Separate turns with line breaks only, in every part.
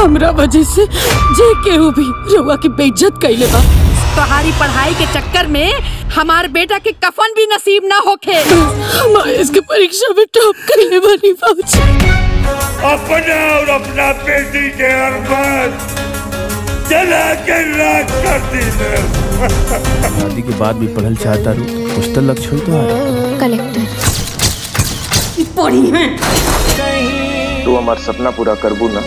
हमरा वजह से जे केहू भी रउआ की बेइज्जत कइले बा।
तुम्हारी पढ़ाई के चक्कर में हमार बेटा के कफन भी नसीब ना होखे।
हमारे इसके परीक्षा में टॉप करने वाली बाबूजी।
अपना और अपना बेटी के अरमान जला के राख कर दी।
शादी के बाद भी पढ़ल चाहता रू, कुछ तो लक्ष्य हुई तो
कलेक्टर
पढ़ी है
तू हमारा सपना पूरा करबू ना।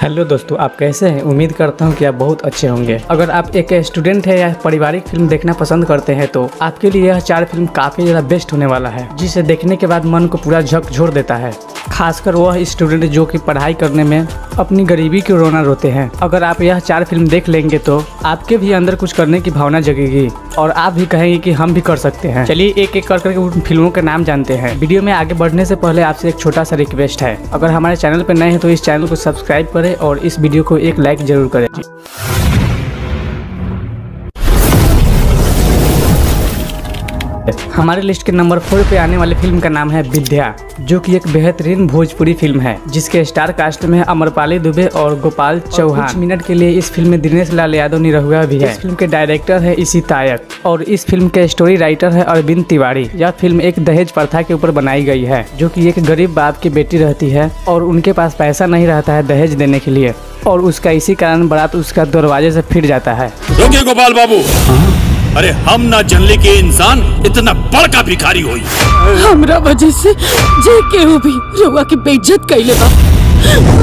हेलो दोस्तों, आप कैसे हैं? उम्मीद करता हूं कि आप बहुत अच्छे होंगे। अगर आप एक स्टूडेंट है या पारिवारिक फिल्म देखना पसंद करते हैं तो आपके लिए यह 4 फिल्म काफी ज़्यादा बेस्ट होने वाला है, जिसे देखने के बाद मन को पूरा झकझोर देता है। खासकर वह स्टूडेंट जो कि पढ़ाई करने में अपनी गरीबी की रोना रोते हैं। अगर आप यह 4 फिल्म देख लेंगे तो आपके भी अंदर कुछ करने की भावना जगेगी और आप भी कहेंगे कि हम भी कर सकते हैं। चलिए एक एक करके उन फिल्मों के नाम जानते हैं। वीडियो में आगे बढ़ने से पहले आपसे एक छोटा सा रिक्वेस्ट है, अगर हमारे चैनल पर नए हैं तो इस चैनल को सब्सक्राइब करें और इस वीडियो को एक लाइक जरूर करें। हमारे लिस्ट के नंबर 4 पे आने वाली फिल्म का नाम है विद्या, जो कि एक बेहतरीन भोजपुरी फिल्म है, जिसके स्टार कास्ट में अमरपाली दुबे और गोपाल चौहान। कुछ मिनट के लिए इस फिल्म में दिनेश लाल यादव निरहुआ भी है। इस फिल्म के डायरेक्टर है इसी तायक और इस फिल्म के स्टोरी राइटर है अरविंद तिवारी। यह फिल्म एक दहेज प्रथा के ऊपर बनाई गई है, जो कि एक गरीब बाप की बेटी रहती है और उनके पास पैसा नहीं रहता है दहेज देने के लिए, और उसका इसी कारण बारात उसका दरवाजे से फिर जाता है।
गोपाल बाबू, अरे हम ना जनले के इंसान इतना बड़का भिखारी होई।
हमरा वजह से जे केहू भी रउआ की बेइज्जत कइले बा।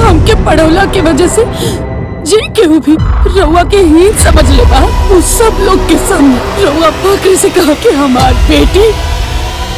हमके पढ़ौला के वजह से जे केहू भी रउआ के हीन समझ ले बा। वो सब लोग के सामने रउआ फक्र से कहा कि हमार बेटी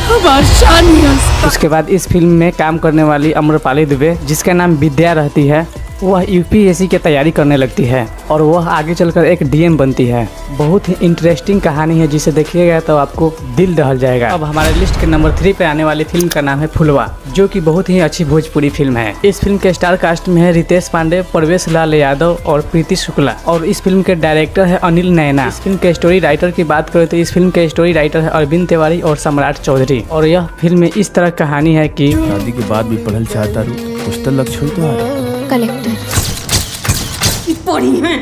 हमार शान है।
उसके बाद इस फिल्म में काम करने वाली अमरपाली दुबे, जिसका नाम विद्या रहती है, वह यूपीएससी की तैयारी करने लगती है और वह आगे चलकर एक डीएम बनती है। बहुत ही इंटरेस्टिंग कहानी है, जिसे देखिएगा तो आपको दिल दहल जाएगा। अब हमारे लिस्ट के नंबर 3 पे आने वाली फिल्म का नाम है फुलवा, जो कि बहुत ही अच्छी भोजपुरी फिल्म है। इस फिल्म के स्टार कास्ट में है रितेश पांडे, प्रवेश लाल यादव और प्रीति शुक्ला, और इस फिल्म के डायरेक्टर है अनिल नैना। इस फिल्म के स्टोरी राइटर की बात करें तो इस फिल्म के स्टोरी राइटर है अरविंद तिवारी और सम्राट चौधरी। और यह फिल्म में इस तरह कहानी है कि
शादी के बाद भी पढ़ल चाहता रू, कुछ तो लक्ष्य हुई तो
कलेक्टर
पढ़ी है।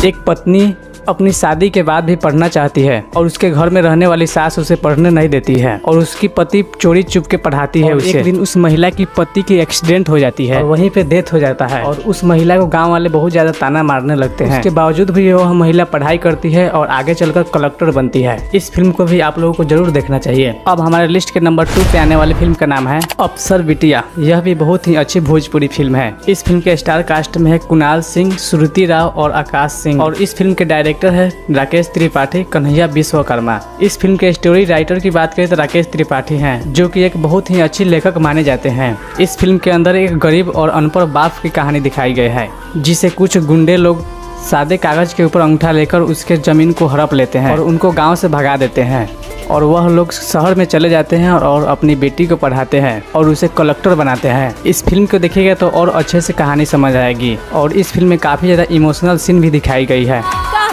एक पत्नी अपनी शादी के बाद भी पढ़ना चाहती है और उसके घर में रहने वाली सास उसे पढ़ने नहीं देती है और उसकी पति चोरी चुप के पढ़ाती है उसे। एक दिन उस महिला की पति की एक्सीडेंट हो जाती है और वहीं पे डेथ हो जाता है और उस महिला को गांव वाले बहुत ज्यादा ताना मारने लगते हैं। उसके बावजूद भी वह महिला पढ़ाई करती है और आगे चलकर कलेक्टर बनती है। इस फिल्म को भी आप लोगों को जरूर देखना चाहिए। अब हमारे लिस्ट के नंबर 2 पे आने वाली फिल्म का नाम है अफसर बिटिया। यह भी बहुत ही अच्छी भोजपुरी फिल्म है। इस फिल्म के स्टार कास्ट में है कुणाल सिंह, श्रुति राव और आकाश सिंह, और इस फिल्म के डायरेक्टर है राकेश त्रिपाठी, कन्हैया विश्वकर्मा। इस फिल्म के स्टोरी राइटर की बात करें तो राकेश त्रिपाठी हैं, जो कि एक बहुत ही अच्छी लेखक माने जाते हैं। इस फिल्म के अंदर एक गरीब और अनपढ़ बाप की कहानी दिखाई गई है, जिसे कुछ गुंडे लोग सादे कागज के ऊपर अंगूठा लेकर उसके जमीन को हड़प लेते हैं और उनको गांव से भगा देते हैं, और वह लोग शहर में चले जाते हैं और अपनी बेटी को पढ़ाते हैं और उसे कलेक्टर बनाते हैं। इस फिल्म को देखिएगा तो और अच्छे से कहानी समझ आएगी, और इस फिल्म में काफी ज्यादा इमोशनल सीन भी दिखाई गई है।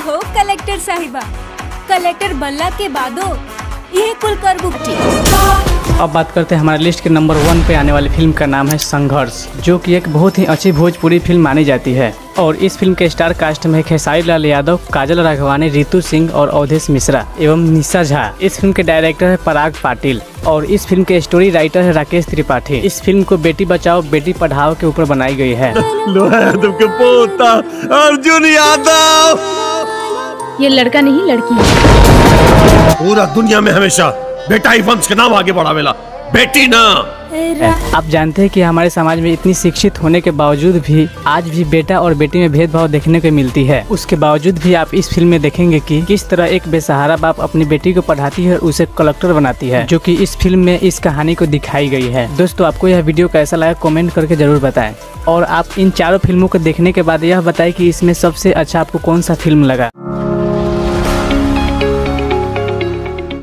हो कलेक्टर साहिबा, कलेक्टर बनला के बादो ये कुल कर बुकटी।
अब बात करते हैं हमारे लिस्ट के नंबर 1 पे आने वाली फिल्म का नाम है संघर्ष, जो कि एक बहुत ही अच्छी भोजपुरी फिल्म मानी जाती है। और इस फिल्म के स्टार कास्ट में खेसारी लाल यादव, काजल राघवानी, रितु सिंह और अवधेश मिश्रा एवं निशा झा। इस फिल्म के डायरेक्टर है पराग पाटिल और इस फिल्म के स्टोरी राइटर है राकेश त्रिपाठी। इस फिल्म को बेटी बचाओ बेटी पढ़ाओ के ऊपर बनाई गई है।
तुमके पोता अर्जुन यादव,
ये लड़का नहीं लड़की है।
पूरा दुनिया में हमेशा बेटा ही वंश के नाम आगे बढ़ावेला, बेटी ना।
आप जानते हैं कि हमारे समाज में इतनी शिक्षित होने के बावजूद भी आज भी बेटा और बेटी में भेदभाव देखने को मिलती है। उसके बावजूद भी आप इस फिल्म में देखेंगे कि किस तरह एक बेसहारा बाप अपनी बेटी को पढ़ाती है और उसे कलेक्टर बनाती है, जो कि इस फिल्म में इस कहानी को दिखाई गई है। दोस्तों, आपको यह वीडियो कैसा लगा कमेंट करके जरूर बताएं, और आप इन चारों फिल्मों को देखने के बाद यह बताएं कि इसमें सबसे अच्छा आपको कौन सा फिल्म लगा।